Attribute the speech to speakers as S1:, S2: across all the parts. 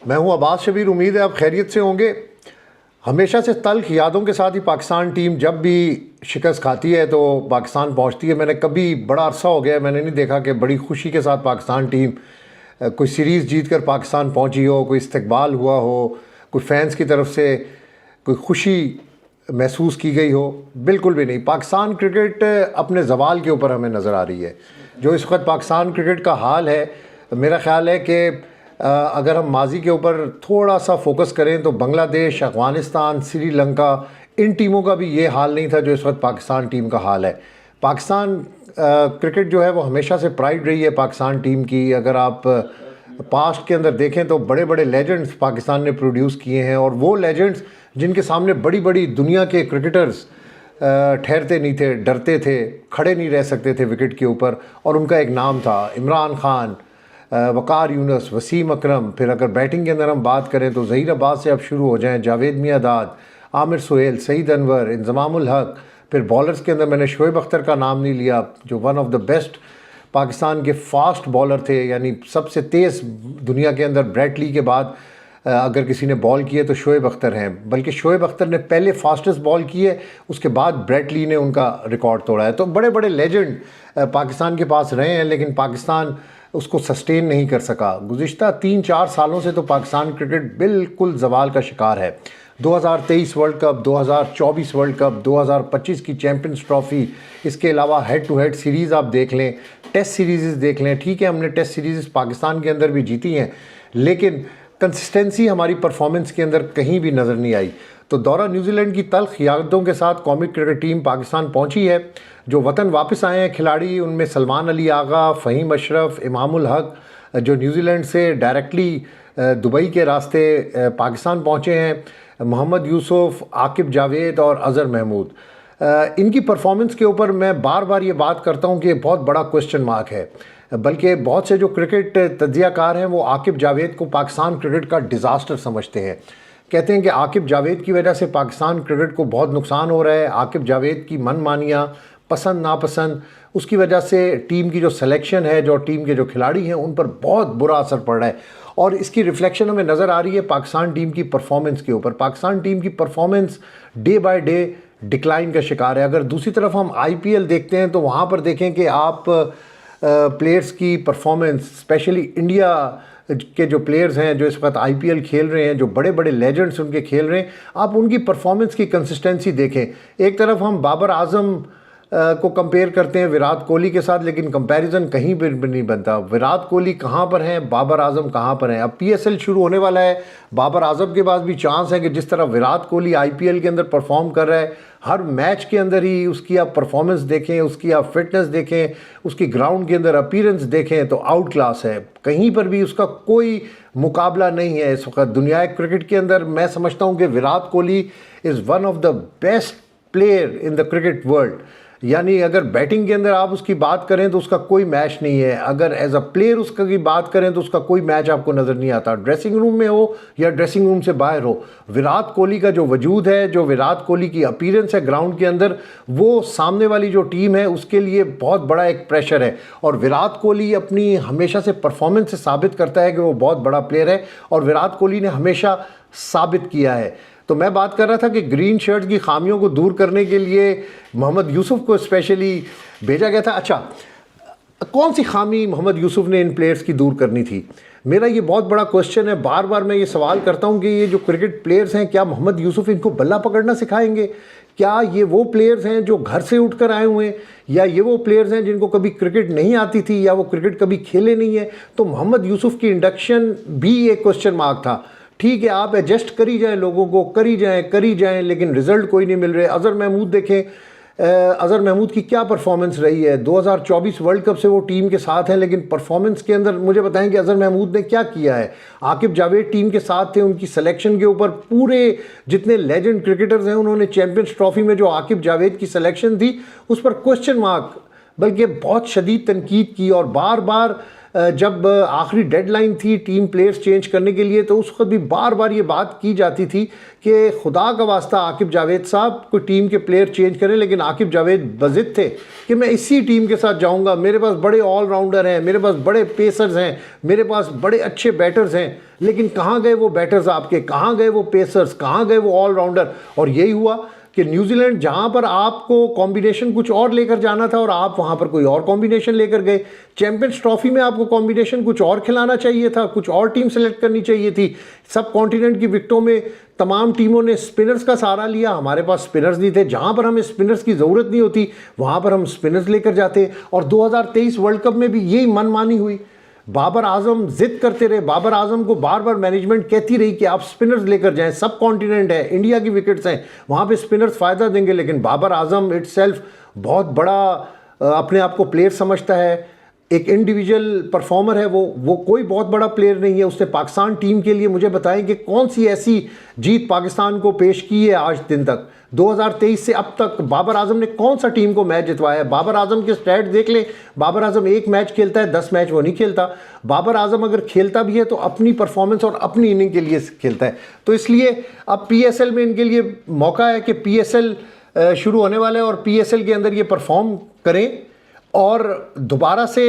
S1: मैं हूं अब्बास शबीर। उम्मीद है आप खैरियत से होंगे। हमेशा से तल्ख यादों के साथ ही पाकिस्तान टीम जब भी शिकस्त खाती है तो पाकिस्तान पहुंचती है। मैंने कभी, बड़ा अरसा हो गया मैंने नहीं देखा कि बड़ी खुशी के साथ पाकिस्तान टीम कोई सीरीज़ जीत कर पाकिस्तान पहुंची हो, कोई इस्तकबाल हुआ हो, कोई फैंस की तरफ से कोई खुशी महसूस की गई हो। बिल्कुल भी नहीं। पाकिस्तान क्रिकेट अपने ज़वाल के ऊपर हमें नज़र आ रही है। जो इस वक्त पाकिस्तान क्रिकेट का हाल है, मेरा ख़्याल है कि अगर हम माजी के ऊपर थोड़ा सा फोकस करें तो बांग्लादेश, अफ़गानिस्तान, श्रीलंका, इन टीमों का भी ये हाल नहीं था जो इस वक्त पाकिस्तान टीम का हाल है। पाकिस्तान क्रिकेट जो है वो हमेशा से प्राइड रही है पाकिस्तान टीम की। अगर आप पास्ट के अंदर देखें तो बड़े बड़े लेजेंड्स पाकिस्तान ने प्रोड्यूस किए हैं, और वो लेजेंड्स जिनके सामने बड़ी बड़ी दुनिया के क्रिकेटर्स ठहरते नहीं थे, डरते थे, खड़े नहीं रह सकते थे विकेट के ऊपर, और उनका एक नाम था इमरान खान, वकार यूनुस, वसीम अकरम। फिर अगर बैटिंग के अंदर हम बात करें तो ज़हीर अब्बास से अब शुरू हो जाएं, जावेद मियांदाद, आमिर सुहेल, सईद अनवर, इंज़मामुल हक। फिर बॉलर्स के अंदर मैंने शोएब अख्तर का नाम नहीं लिया, जो one of the best Pakistan के फास्ट बॉलर थे, यानी सबसे तेज़ दुनिया के अंदर ब्रेट ली के बाद अगर किसी ने बॉल किए तो शोएब अख्तर हैं। बल्कि शोएब अख्तर ने पहले फास्टेस्ट बॉल की है, उसके बाद ब्रेट ली ने उनका रिकॉर्ड तोड़ा है। तो बड़े बड़े लेजेंड पाकिस्तान के पास रहे हैं, लेकिन पाकिस्तान उसको सस्टेन नहीं कर सका। गुज़िश्ता 3-4 सालों से तो पाकिस्तान क्रिकेट बिल्कुल ज़वाल का शिकार है। 2023 वर्ल्ड कप, 2024 वर्ल्ड कप, 2025 की चैम्पियंस ट्रॉफ़ी, इसके अलावा हेड टू हेड सीरीज़ आप देख लें, टेस्ट सीरीज़ देख लें। ठीक है, हमने टेस्ट सीरीज़ पाकिस्तान के अंदर भी जीती हैं, लेकिन कंसिस्टेंसी हमारी परफॉर्मेंस के अंदर कहीं भी नज़र नहीं आई। तो दौरा न्यूजीलैंड की तल्ख यादों के साथ कौमी क्रिकेट टीम पाकिस्तान पहुंची है। जो वतन वापस आए हैं खिलाड़ी, उनमें सलमान अली आगा, फ़हीम अशरफ, इमामुल हक, जो न्यूजीलैंड से डायरेक्टली दुबई के रास्ते पाकिस्तान पहुंचे हैं, मोहम्मद यूसुफ, आकिब जावेद और अज़हर महमूद। इनकी परफॉर्मेंस के ऊपर मैं बार बार ये बात करता हूँ कि बहुत बड़ा क्वेश्चन मार्क है। बल्कि बहुत से जो क्रिकेट तज्ज़ियाकार हैं वो आकिब जावेद को पाकिस्तान क्रिकेट का डिज़ास्टर समझते हैं। कहते हैं कि आकिब जावेद की वजह से पाकिस्तान क्रिकेट को बहुत नुकसान हो रहा है। आकिब जावेद की मनमानियाँ, पसंद नापसंद, उसकी वजह से टीम की जो सिलेक्शन है, जो टीम के जो खिलाड़ी हैं, उन पर बहुत बुरा असर पड़ रहा है, और इसकी रिफ्लेक्शन हमें नज़र आ रही है पाकिस्तान टीम की परफॉर्मेंस के ऊपर। पाकिस्तान टीम की performance day by day decline का शिकार है। अगर दूसरी तरफ हम IPL देखते हैं तो वहाँ पर देखें कि आप प्लेयर्स की परफॉर्मेंस, स्पेशली इंडिया के जो प्लेयर्स हैं जो इस वक्त IPL खेल रहे हैं, जो बड़े बड़े लेजेंड्स उनके खेल रहे हैं, आप उनकी परफॉर्मेंस की कंसिस्टेंसी देखें। एक तरफ हम बाबर आजम को कंपेयर करते हैं विराट कोहली के साथ, लेकिन कंपैरिजन कहीं पर भी नहीं बनता। विराट कोहली कहाँ पर हैं, बाबर आजम कहाँ पर हैं। अब PSL शुरू होने वाला है, बाबर आजम के पास भी चांस है कि जिस तरह विराट कोहली IPL के अंदर परफॉर्म कर रहा है, हर मैच के अंदर ही उसकी आप परफॉर्मेंस देखें, उसकी आप फिटनेस देखें, उसकी ग्राउंड के अंदर अपीयरेंस देखें तो आउट क्लास है। कहीं पर भी उसका कोई मुकाबला नहीं है इस वक्त दुनिया क्रिकेट के अंदर। मैं समझता हूँ कि Virat Kohli is one of the best player in the cricket world. यानी अगर बैटिंग के अंदर आप उसकी बात करें तो उसका कोई मैच नहीं है, अगर एज अ प्लेयर उसका की बात करें तो उसका कोई मैच आपको नज़र नहीं आता, ड्रेसिंग रूम में हो या ड्रेसिंग रूम से बाहर हो। विराट कोहली का जो वजूद है, जो विराट कोहली की अपीयरेंस है ग्राउंड के अंदर, वो सामने वाली जो टीम है उसके लिए बहुत बड़ा एक प्रेशर है। और विराट कोहली अपनी हमेशा से परफॉर्मेंस से साबित करता है कि वो बहुत बड़ा प्लेयर है, और विराट कोहली ने हमेशा साबित किया है। तो मैं बात कर रहा था कि ग्रीन शर्ट की खामियों को दूर करने के लिए मोहम्मद यूसुफ को स्पेशली भेजा गया था। अच्छा, कौन सी खामी मोहम्मद यूसुफ ने इन प्लेयर्स की दूर करनी थी? मेरा ये बहुत बड़ा क्वेश्चन है। बार बार मैं ये सवाल करता हूँ कि ये जो क्रिकेट प्लेयर्स हैं, क्या मोहम्मद यूसुफ इनको बल्ला पकड़ना सिखाएंगे? क्या ये वो प्लेयर्स हैं जो घर से उठकर आए हुए हैं, या ये वो प्लेयर्स हैं जिनको कभी क्रिकेट नहीं आती थी, या वो क्रिकेट कभी खेले नहीं है? तो मोहम्मद यूसुफ की इंडक्शन भी एक क्वेश्चन मार्क था। ठीक है, आप एडजस्ट करी जाएं, लोगों को करी जाएं, लेकिन रिजल्ट कोई नहीं मिल रहे। अज़हर महमूद देखें, अज़हर महमूद की क्या परफॉर्मेंस रही है। 2024 वर्ल्ड कप से वो टीम के साथ हैं, लेकिन परफॉर्मेंस के अंदर मुझे बताएं कि अज़हर महमूद ने क्या किया है। आकिब जावेद टीम के साथ थे, उनकी सिलेक्शन के ऊपर पूरे जितने लेजेंड क्रिकेटर्स हैं उन्होंने चैम्पियंस ट्रॉफी में जो आकिब जावेद की सिलेक्शन थी उस पर क्वेश्चन मार्क, बल्कि बहुत शदीद तनकीद की, और बार बार जब आखिरी डेडलाइन थी टीम प्लेयर्स चेंज करने के लिए, तो उस वक्त भी बार बार ये बात की जाती थी कि खुदा का वास्ता आकिब जावेद साहब कोई टीम के प्लेयर चेंज करें, लेकिन आकिब जावेद बज़िद थे कि मैं इसी टीम के साथ जाऊंगा, मेरे पास बड़े ऑलराउंडर हैं, मेरे पास बड़े पेसर्स हैं, मेरे पास बड़े अच्छे बैटर्स हैं। लेकिन कहाँ गए वो बैटर्स आपके, कहाँ गए वो पेसर्स, कहाँ गए वो ऑलराउंडर? और यही हुआ कि न्यूजीलैंड जहाँ पर आपको कॉम्बिनेशन कुछ और लेकर जाना था और आप वहाँ पर कोई और कॉम्बिनेशन लेकर गए। चैंपियंस ट्रॉफी में आपको कॉम्बिनेशन कुछ और खिलाना चाहिए था, कुछ और टीम सेलेक्ट करनी चाहिए थी। सब कॉन्टिनेंट की विकेटों में तमाम टीमों ने स्पिनर्स का सहारा लिया, हमारे पास स्पिनर्स नहीं थे। जहाँ पर हमें स्पिनर्स की ज़रूरत नहीं होती वहाँ पर हम स्पिनर्स लेकर जाते। और 2023 वर्ल्ड कप में भी यही मनमानी हुई। बाबर आजम जिद करते रहे, बाबर आजम को बार बार मैनेजमेंट कहती रही कि आप स्पिनर्स लेकर जाएं, सब कॉन्टिनेंट है, इंडिया की विकेट्स हैं, वहाँ पे स्पिनर्स फ़ायदा देंगे। लेकिन बाबर आजम इटसेल्फ बहुत बड़ा अपने आप को प्लेयर समझता है, एक इंडिविजुअल परफॉर्मर है वो कोई बहुत बड़ा प्लेयर नहीं है। उसने पाकिस्तान टीम के लिए, मुझे बताएं कि कौन सी ऐसी जीत पाकिस्तान को पेश की है आज दिन तक, 2023 से अब तक बाबर आजम ने कौन सा टीम को मैच जितवाया है? बाबर आजम के स्टैट देख ले, बाबर आजम एक मैच खेलता है, 10 मैच वो नहीं खेलता। बाबर आजम अगर खेलता भी है तो अपनी परफॉर्मेंस और अपनी इनिंग के लिए खेलता है। तो इसलिए अब PSL में इनके लिए मौका है कि PSL शुरू होने वाला है और PSL के अंदर ये परफॉर्म करें और दोबारा से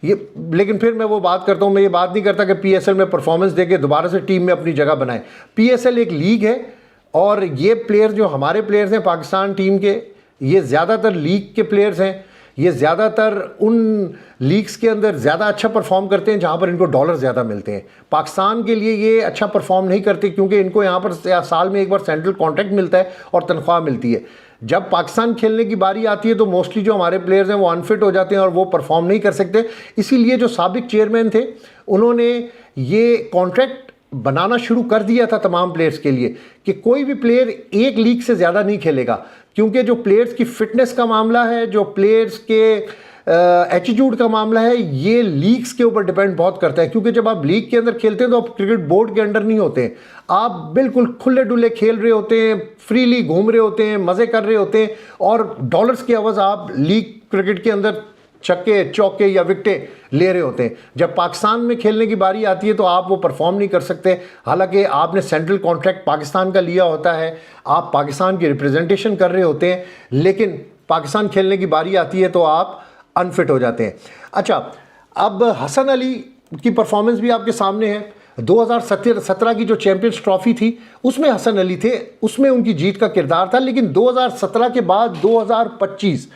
S1: ये। लेकिन फिर मैं वो बात करता हूँ, मैं ये बात नहीं करता कि PSL में परफॉर्मेंस देके दोबारा से टीम में अपनी जगह बनाए। PSL एक लीग है और ये प्लेयर जो हमारे प्लेयर्स हैं पाकिस्तान टीम के, ये ज़्यादातर लीग के प्लेयर्स हैं। ये ज़्यादातर उन लीग्स के अंदर ज़्यादा अच्छा परफॉर्म करते हैं जहाँ पर इनको डॉलर ज़्यादा मिलते हैं। पाकिस्तान के लिए ये अच्छा परफॉर्म नहीं करते क्योंकि इनको यहाँ पर साल में एक बार सेंट्रल कॉन्ट्रैक्ट मिलता है और तनख्वाह मिलती है। जब पाकिस्तान खेलने की बारी आती है तो मोस्टली जो हमारे प्लेयर्स हैं वो अनफिट हो जाते हैं और वो परफॉर्म नहीं कर सकते। इसीलिए जो साबिक चेयरमैन थे उन्होंने ये कॉन्ट्रैक्ट बनाना शुरू कर दिया था तमाम प्लेयर्स के लिए कि कोई भी प्लेयर एक लीग से ज़्यादा नहीं खेलेगा, क्योंकि जो प्लेयर्स की फिटनेस का मामला है, जो प्लेयर्स के एटीट्यूड का मामला है, ये लीग्स के ऊपर डिपेंड बहुत करता है। क्योंकि जब आप लीग के अंदर खेलते हैं तो आप क्रिकेट बोर्ड के अंडर नहीं होते हैं, आप बिल्कुल खुले डुले खेल रहे होते हैं, फ्रीली घूम रहे होते हैं, मज़े कर रहे होते हैं और डॉलर्स की आवाज़ आप लीग क्रिकेट के अंदर छक्के चौके या विकेटें ले रहे होते हैं। जब पाकिस्तान में खेलने की बारी आती है तो आप वो परफॉर्म नहीं कर सकते। हालांकि आपने सेंट्रल कॉन्ट्रैक्ट पाकिस्तान का लिया होता है, आप पाकिस्तान की रिप्रेजेंटेशन कर रहे होते हैं, लेकिन पाकिस्तान खेलने की बारी आती है तो आप अनफिट हो जाते हैं। अच्छा, अब हसन अली की परफॉर्मेंस भी आपके सामने है। 2017 की जो चैंपियंस ट्रॉफी थी उसमें हसन अली थे, उसमें उनकी जीत का किरदार था। लेकिन 2017 के बाद 2025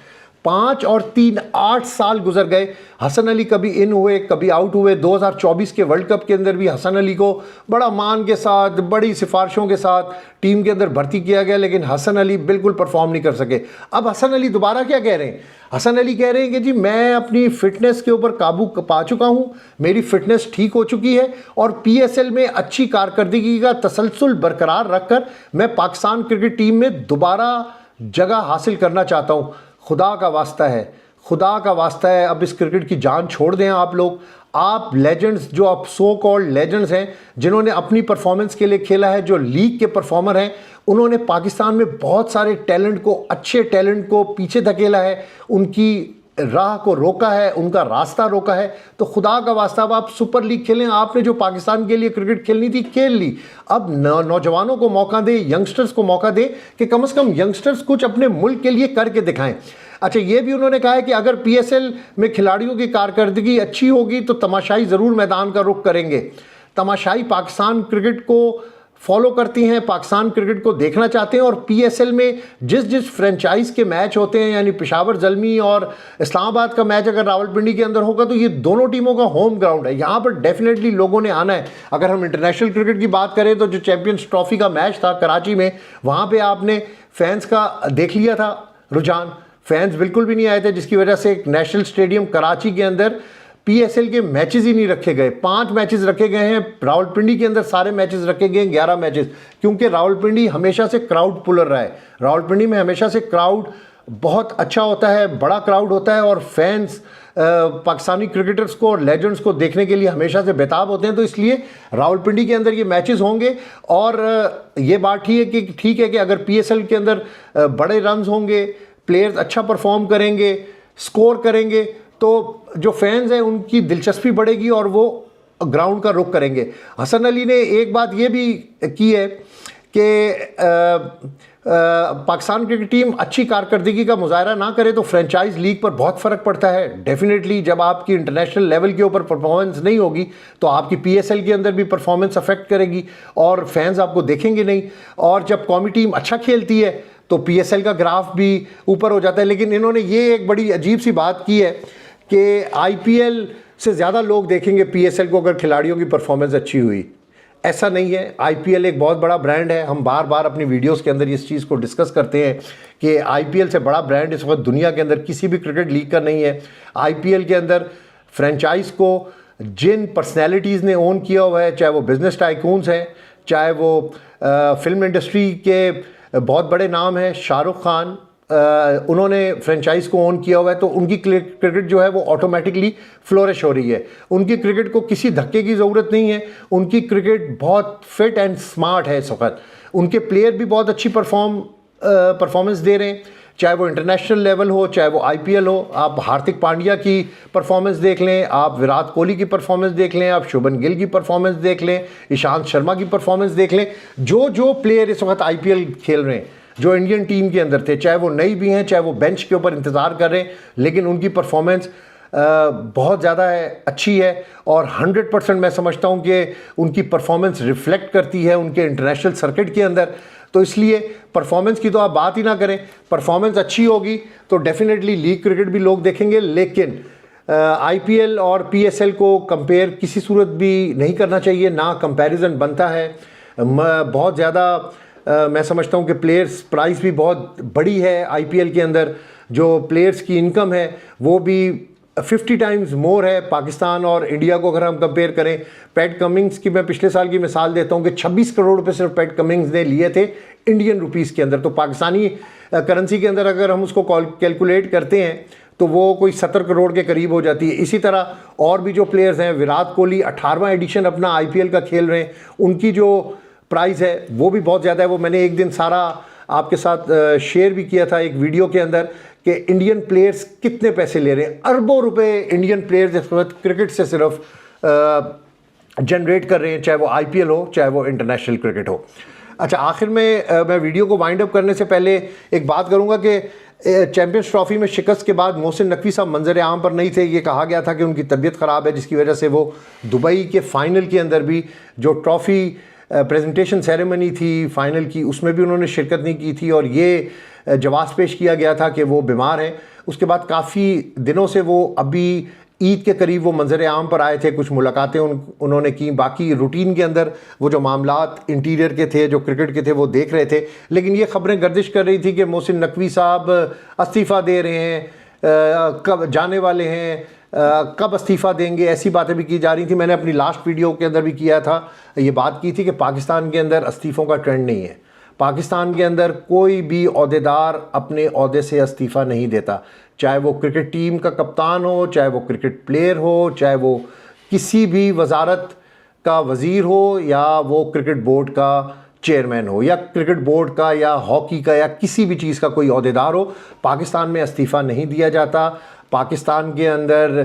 S1: 5 और 3 8 साल गुजर गए। हसन अली कभी इन हुए कभी आउट हुए। 2024 के वर्ल्ड कप के अंदर भी हसन अली को बड़ा मान के साथ, बड़ी सिफारिशों के साथ टीम के अंदर भर्ती किया गया, लेकिन हसन अली बिल्कुल परफॉर्म नहीं कर सके। अब हसन अली दोबारा क्या कह रहे हैं? हसन अली कह रहे हैं कि जी मैं अपनी फ़िटनेस के ऊपर काबू पा चुका हूँ, मेरी फ़िटनेस ठीक हो चुकी है और PSL में अच्छी कारकर्दगी का तसलसल बरकरार रखकर मैं पाकिस्तान क्रिकेट टीम में दोबारा जगह हासिल करना चाहता हूँ। खुदा का वास्ता है, खुदा का वास्ता है, अब इस क्रिकेट की जान छोड़ दें आप लोग। आप लेजेंड्स, जो आप सो कॉल्ड लेजेंड्स हैं, जिन्होंने अपनी परफॉर्मेंस के लिए खेला है, जो लीग के परफॉर्मर हैं, उन्होंने पाकिस्तान में बहुत सारे टैलेंट को, अच्छे टैलेंट को पीछे धकेला है, उनकी राह को रोका है, उनका रास्ता रोका है। तो खुदा का वास्ता अब आप सुपर लीग खेलें। आपने जो पाकिस्तान के लिए क्रिकेट खेलनी थी खेल ली। अब नौजवानों को मौका दे, यंगस्टर्स को मौका दे कि कम से कम यंगस्टर्स कुछ अपने मुल्क के लिए करके दिखाएं। अच्छा, ये भी उन्होंने कहा है कि अगर PSL में खिलाड़ियों की कारकर्दगी अच्छी होगी तो तमाशाई ज़रूर मैदान का रुख करेंगे। तमाशाई पाकिस्तान क्रिकेट को फॉलो करती हैं, पाकिस्तान क्रिकेट को देखना चाहते हैं और PSL में जिस फ्रेंचाइज के मैच होते हैं, यानी पेशावर ज़ल्मी और इस्लामाबाद का मैच अगर रावलपिंडी के अंदर होगा तो ये दोनों टीमों का होम ग्राउंड है, यहाँ पर डेफिनेटली लोगों ने आना है। अगर हम इंटरनेशनल क्रिकेट की बात करें तो जो चैंपियंस ट्रॉफी का मैच था कराची में, वहाँ पर आपने फैंस का देख लिया था रुझान, फैंस बिल्कुल भी नहीं आए थे, जिसकी वजह से एक नेशनल स्टेडियम कराची के अंदर PSL के मैचेस ही नहीं रखे गए। 5 मैचेस रखे गए हैं, रावलपिंडी के अंदर सारे मैचेस रखे गए हैं 11 मैचेस, क्योंकि रावलपिंडी हमेशा से क्राउड पुलर रहा है। रावलपिंडी में हमेशा से क्राउड बहुत अच्छा होता है, बड़ा क्राउड होता है और फैंस पाकिस्तानी क्रिकेटर्स को और लेजेंड्स को देखने के लिए हमेशा से बेताब होते हैं। तो इसलिए रावलपिंडी के अंदर ये मैचेस होंगे और ये बात ठीक है कि अगर PSL के अंदर बड़े रन्स होंगे, प्लेयर्स अच्छा परफॉर्म करेंगे, स्कोर करेंगे, तो जो फैंस हैं उनकी दिलचस्पी बढ़ेगी और वो ग्राउंड का रुख करेंगे। हसन अली ने एक बात ये भी की है कि पाकिस्तान क्रिकेट टीम अच्छी कारकर्दगी का मुजाहरा ना करे तो फ्रेंचाइज लीग पर बहुत फ़र्क पड़ता है। डेफिनेटली जब आपकी इंटरनेशनल लेवल के ऊपर परफॉर्मेंस नहीं होगी तो आपकी PSL के अंदर भी परफॉर्मेंस अफेक्ट करेगी और फैंस आपको देखेंगे नहीं। और जब कौमी टीम अच्छा खेलती है तो PSL का ग्राफ भी ऊपर हो जाता है। लेकिन इन्होंने ये एक बड़ी अजीब सी बात की है कि IPL से ज़्यादा लोग देखेंगे PSL को अगर खिलाड़ियों की परफॉर्मेंस अच्छी हुई। ऐसा नहीं है। IPL एक बहुत बड़ा ब्रांड है। हम बार बार अपनी वीडियोस के अंदर इस चीज़ को डिस्कस करते हैं कि IPL से बड़ा ब्रांड इस वक्त दुनिया के अंदर किसी भी क्रिकेट लीग का नहीं है। IPL के अंदर फ्रेंचाइज को जिन पर्सनैलिटीज़ ने ओन किया हुआ है, चाहे वो बिजनेस टाइकून्स हैं, चाहे वो फिल्म इंडस्ट्री के बहुत बड़े नाम हैं, शाहरुख खान, उन्होंने फ्रेंचाइज को ओन किया हुआ है, तो उनकी क्रिकेट जो है वो ऑटोमेटिकली फ्लोरिश हो रही है। उनकी क्रिकेट को किसी धक्के की ज़रूरत नहीं है। उनकी क्रिकेट बहुत फिट एंड स्मार्ट है इस वक्त। उनके प्लेयर भी बहुत अच्छी परफॉर्मेंस दे रहे हैं, चाहे वो इंटरनेशनल लेवल हो, चाहे वो IPL हो। आप हार्दिक पांड्या की परफॉर्मेंस देख लें, आप विराट कोहली की परफॉर्मेंस देख लें, आप शुभमन गिल की परफॉर्मेंस देख लें, ईशांत शर्मा की परफॉर्मेंस देख लें। जो प्लेयर इस वक्त IPL खेल रहे हैं, जो इंडियन टीम के अंदर थे, चाहे वो नई भी हैं, चाहे वो बेंच के ऊपर इंतज़ार कर रहे हैं, लेकिन उनकी परफॉर्मेंस बहुत ज़्यादा अच्छी है। और 100% मैं समझता हूँ कि उनकी परफॉर्मेंस रिफ्लेक्ट करती है उनके इंटरनेशनल सर्किट के अंदर। तो इसलिए परफॉर्मेंस की तो आप बात ही ना करें। परफॉर्मेंस अच्छी होगी तो डेफिनेटली लीग क्रिकेट भी लोग देखेंगे। लेकिन IPL और PSL को कंपेयर किसी सूरत भी नहीं करना चाहिए, ना कंपैरिजन बनता है। बहुत ज़्यादा मैं समझता हूँ कि प्लेयर्स प्राइस भी बहुत बड़ी है IPL के अंदर। जो प्लेयर्स की इनकम है वो भी 50 टाइम्स मोर है पाकिस्तान और इंडिया को अगर हम कंपेयर करें। पैट कमिंग्स की मैं पिछले साल की मिसाल देता हूँ कि 26 करोड़ रुपए सिर्फ पैट कमिंग्स ने लिए थे इंडियन रुपीस के अंदर। तो पाकिस्तानी करेंसी के अंदर अगर हम उसको कैलकुलेट करते हैं तो वो कोई 70 करोड़ के करीब हो जाती है। इसी तरह और भी जो प्लेयर्स हैं, विराट कोहली 18वां एडिशन अपना IPL का खेल रहे हैं, उनकी जो प्राइस है वो भी बहुत ज़्यादा है। वो मैंने एक दिन सारा आपके साथ शेयर भी किया था एक वीडियो के अंदर कि इंडियन प्लेयर्स कितने पैसे ले रहे हैं। अरबों रुपए इंडियन प्लेयर्स इस वक्त क्रिकेट से सिर्फ जनरेट कर रहे हैं, चाहे वो IPL हो, चाहे वो इंटरनेशनल क्रिकेट हो। अच्छा, आखिर में मैं वीडियो को वाइंड अप करने से पहले एक बात करूँगा कि चैम्पियंस ट्रॉफी में शिकस्त के बाद मोहसिन नकवी साहब मंजर आम पर नहीं थे। ये कहा गया था कि उनकी तबीयत ख़राब है, जिसकी वजह से वो दुबई के फ़ाइनल के अंदर भी जो ट्रॉफ़ी प्रेजेंटेशन सेरेमनी थी फ़ाइनल की, उसमें भी उन्होंने शिरकत नहीं की थी और ये जवाब पेश किया गया था कि वो बीमार हैं। उसके बाद काफ़ी दिनों से वो अभी ईद के करीब वो मंजर आम पर आए थे, कुछ मुलाकातें उन्होंने की। बाकी रूटीन के अंदर वो जो मामलात इंटीरियर के थे, जो क्रिकेट के थे, वो देख रहे थे। लेकिन ये खबरें गर्दिश कर रही थी कि मोहसिन नकवी साहब इस्तीफ़ा दे रहे हैं, कब जाने वाले हैं, कब इस्तीफ़ा देंगे, ऐसी बातें भी की जा रही थी। मैंने अपनी लास्ट वीडियो के अंदर भी किया था, ये बात की थी कि पाकिस्तान के अंदर इस्तीफ़ों का ट्रेंड नहीं है। पाकिस्तान के अंदर कोई भी ओहदेदार अपने ओहदे से इस्तीफ़ा नहीं देता, चाहे वो क्रिकेट टीम का कप्तान हो, चाहे वो क्रिकेट प्लेयर हो, चाहे वो किसी भी वजारत का वज़ीर हो, या वो क्रिकेट बोर्ड का चेयरमैन हो, या क्रिकेट बोर्ड का, या हॉकी का, या किसी भी चीज़ का कोई ओहदेदार हो। पाकिस्तान में इस्तीफ़ा नहीं दिया जाता। पाकिस्तान के अंदर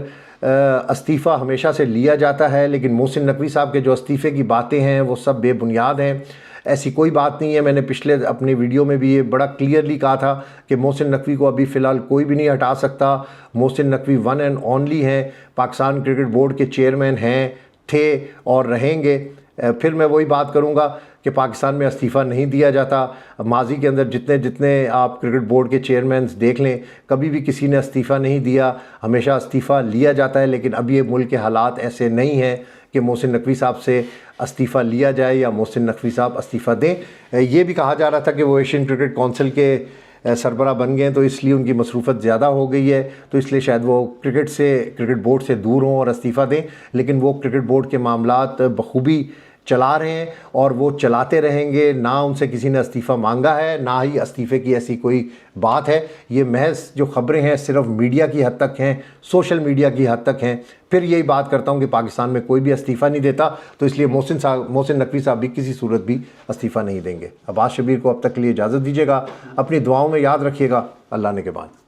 S1: इस्तीफ़ा हमेशा से लिया जाता है, लेकिन मोहसिन नकवी साहब के जो इस्तीफ़े की बातें हैं वो सब बेबुनियाद हैं। ऐसी कोई बात नहीं है। मैंने पिछले अपने वीडियो में भी ये बड़ा क्लियरली कहा था कि मोहसिन नकवी को अभी फ़िलहाल कोई भी नहीं हटा सकता। Mohsin Naqvi one and only हैं, पाकिस्तान क्रिकेट बोर्ड के चेयरमैन हैं, थे और रहेंगे। फिर मैं वही बात करूँगा कि पाकिस्तान में इस्तीफ़ा नहीं दिया जाता। माजी के अंदर जितने जितने आप क्रिकेट बोर्ड के चेयरमैन देख लें, कभी भी किसी ने इस्तीफ़ा नहीं दिया, हमेशा इस्तीफ़ा लिया जाता है। लेकिन अब ये मुल्क के हालात ऐसे नहीं हैं कि मोहसिन नकवी साहब से इस्तीफ़ा लिया जाए या मोहसिन नकवी साहब इस्तीफ़ा दें। ये भी कहा जा रहा था कि वो एशियन क्रिकेट काउंसिल के सरबरा बन गए, तो इसलिए उनकी मसरूफ़त ज़्यादा हो गई है, तो इसलिए शायद वो क्रिकेट बोर्ड से दूर हों और इस्तीफ़ा दें। लेकिन वो क्रिकेट बोर्ड के मामलात बखूबी चला रहे हैं और वो चलाते रहेंगे। ना उनसे किसी ने इस्तीफ़ा मांगा है, ना ही इस्तीफ़े की ऐसी कोई बात है। ये महज जो ख़बरें हैं सिर्फ मीडिया की हद तक हैं, सोशल मीडिया की हद तक हैं। फिर यही बात करता हूँ कि पाकिस्तान में कोई भी इस्तीफ़ा नहीं देता, तो इसलिए मोहसिन नकवी साहब भी किसी सूरत भी इस्तीफ़ा नहीं देंगे। अब्बास शब्बीर को अब तक के लिए इजाज़त दीजिएगा। अपनी दुआओं में याद रखिएगा। अल्लाह ने के बाद।